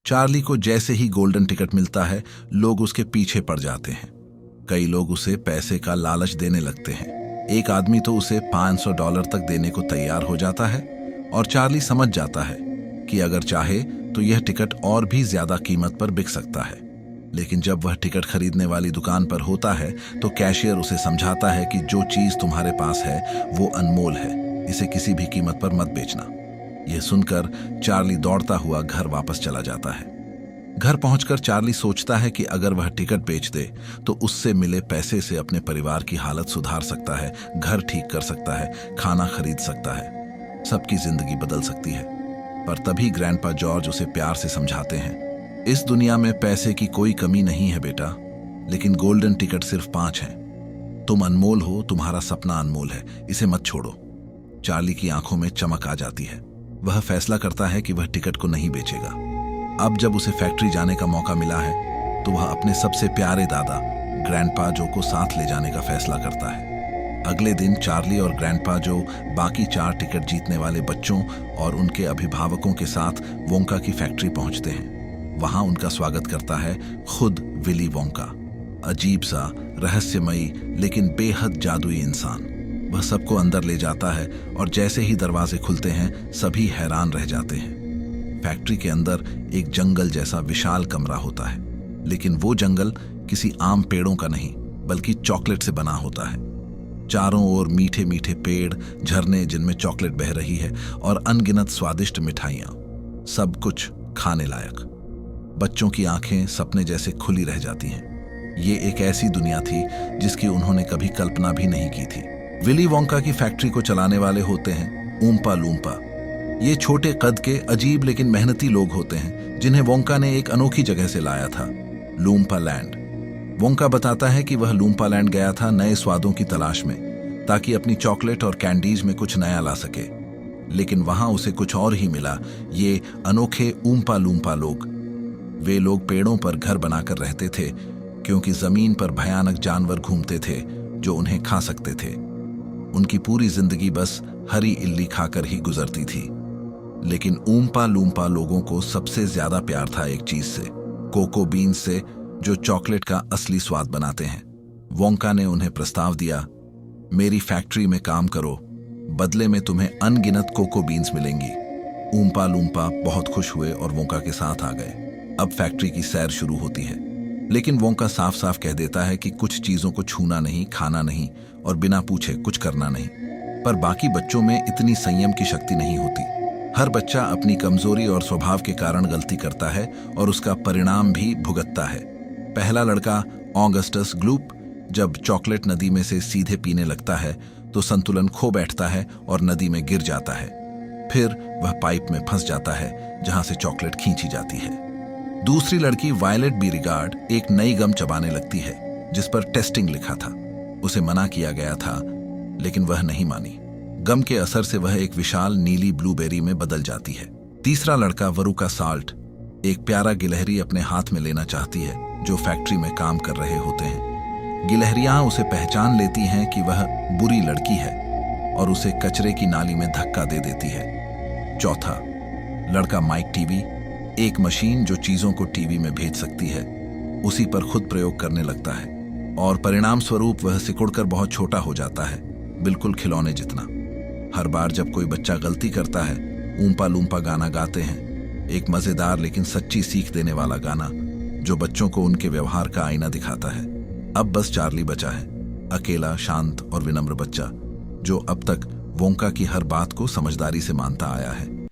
Charlie को जैसे ही golden ticket मिलता है, लोग उसके पीछे पड़ जाते हैं। कई लोग उसे पैसे का लालच देने लगते हैं। एक आदमी तो उसे $500 तक देने को तैयार हो जाता है और चार्ली समझ जाता है कि अगर चाहे तो यह टिकट और भी ज्यादा कीमत पर बिक सकता है। लेकिन जब वह टिकट खरीदने वाली दुकान पर होता है तो कैशियर उसे समझाता है कि जो चीज तुम्हारे पास है वो अनमोल है, इसे किसी भी कीमत पर मत बेचना। यह सुनकर चार्ली दौड़ता हुआ घर वापस चला जाता है। घर पहुंचकर चार्ली सोचता है कि अगर वह टिकट बेच दे तो उससे मिले पैसे से अपने परिवार की हालत सुधार सकता है, घर ठीक कर सकता है, खाना खरीद सकता है, सबकी जिंदगी बदल सकती है। पर तभी ग्रैंडपा जॉर्ज उसे प्यार से समझाते हैं, इस दुनिया में पैसे की कोई कमी नहीं है बेटा, लेकिन गोल्डन टिकट सिर्फ 5 हैं। तुम अनमोल हो, तुम्हारा सपना अनमोल है, इसे मत छोड़ो। चार्ली की आंखों में चमक आ जाती है। वह फैसला करता है कि वह टिकट को नहीं बेचेगा। अब जब उसे फैक्ट्री जाने का मौका मिला है तो वह अपने सबसे प्यारे दादा ग्रैंडपा जो को साथ ले जाने का फैसला करता है। अगले दिन चार्ली और ग्रैंडपा जो बाकी 4 टिकट जीतने वाले बच्चों और उनके अभिभावकों के साथ वोंका की फैक्ट्री पहुंचते हैं। वहां उनका स्वागत करता है खुद विली वोंका, अजीब सा, रहस्यमयी लेकिन बेहद जादुई इंसान। वह सबको अंदर ले जाता है और जैसे ही दरवाजे खुलते हैं सभी हैरान रह जाते हैं। फैक्ट्री के अंदर एक जंगल जैसा विशाल कमरा होता है, लेकिन वो जंगल किसी आम पेड़ों का नहीं बल्कि चॉकलेट से बना होता है। चारों ओर मीठे मीठे पेड़, झरने जिनमें चॉकलेट बह रही है और अनगिनत स्वादिष्ट मिठाइयाँ, सब कुछ खाने लायक। बच्चों की आंखें सपने जैसे खुली रह जाती हैं। ये एक ऐसी दुनिया थी जिसकी उन्होंने कभी कल्पना भी नहीं की थी। विली वोंका की फैक्ट्री को चलाने वाले होते हैं ऊम्पा लूम्पा। ये छोटे कद के अजीब लेकिन मेहनती लोग होते हैं जिन्हें वोंका ने एक अनोखी जगह से लाया था, लूम्पा लैंड। वोंका बताता है कि वह लूम्पा लैंड गया था नए स्वादों की तलाश में, ताकि अपनी चॉकलेट और कैंडीज में कुछ नया ला सके। लेकिन वहां उसे कुछ और ही मिला, ये अनोखे ऊम्पा लूम्पा लोग। वे लोग पेड़ों पर घर बनाकर रहते थे क्योंकि जमीन पर भयानक जानवर घूमते थे जो उन्हें खा सकते थे। उनकी पूरी जिंदगी बस हरी इल्ली खाकर ही गुजरती थी। लेकिन ऊम्पा लूम्पा लोगों को सबसे ज्यादा प्यार था एक चीज से, कोको बीन्स से, जो चॉकलेट का असली स्वाद बनाते हैं। वोंका ने उन्हें प्रस्ताव दिया, मेरी फैक्ट्री में काम करो, बदले में तुम्हें अनगिनत कोको बीन्स मिलेंगी। ऊम्पा लूम्पा बहुत खुश हुए और वोंका के साथ आ गए। अब फैक्ट्री की सैर शुरू होती है, लेकिन वोंका साफ साफ कह देता है कि कुछ चीजों को छूना नहीं, खाना नहीं और बिना पूछे कुछ करना नहीं। पर बाकी बच्चों में इतनी संयम की शक्ति नहीं होती। हर बच्चा अपनी कमजोरी और स्वभाव के कारण गलती करता है और उसका परिणाम भी भुगतता है। पहला लड़का ऑगस्टस ग्लूप जब चॉकलेट नदी में से सीधे पीने लगता है तो संतुलन खो बैठता है और नदी में गिर जाता है। फिर वह पाइप में फंस जाता है जहां से चॉकलेट खींची जाती है। दूसरी लड़की वायलेट बीरिगार्ड एक नई गम चबाने लगती है जिस पर टेस्टिंग लिखा था। उसे मना किया गया था लेकिन वह नहीं मानी। गम के असर से वह एक विशाल नीली ब्लूबेरी में बदल जाती है। तीसरा लड़का वरुका साल्ट एक प्यारा गिलहरी अपने हाथ में लेना चाहती है जो फैक्ट्री में काम कर रहे होते हैं। गिलहरियां उसे पहचान लेती हैं कि वह बुरी लड़की है और उसे कचरे की नाली में धक्का दे देती है। चौथा लड़का माइक टीवी एक मशीन जो चीजों को टीवी में भेज सकती है, उसी पर खुद प्रयोग करने लगता है और परिणाम स्वरूप वह सिकुड़कर बहुत छोटा हो जाता है, बिल्कुल खिलौने जितना। हर बार जब कोई बच्चा गलती करता है, ऊम्पा लूम्पा गाना गाते हैं, एक मजेदार लेकिन सच्ची सीख देने वाला गाना जो बच्चों को उनके व्यवहार का आईना दिखाता है। अब बस चार्ली बचा है, अकेला, शांत और विनम्र बच्चा जो अब तक वोंका की हर बात को समझदारी से मानता आया है।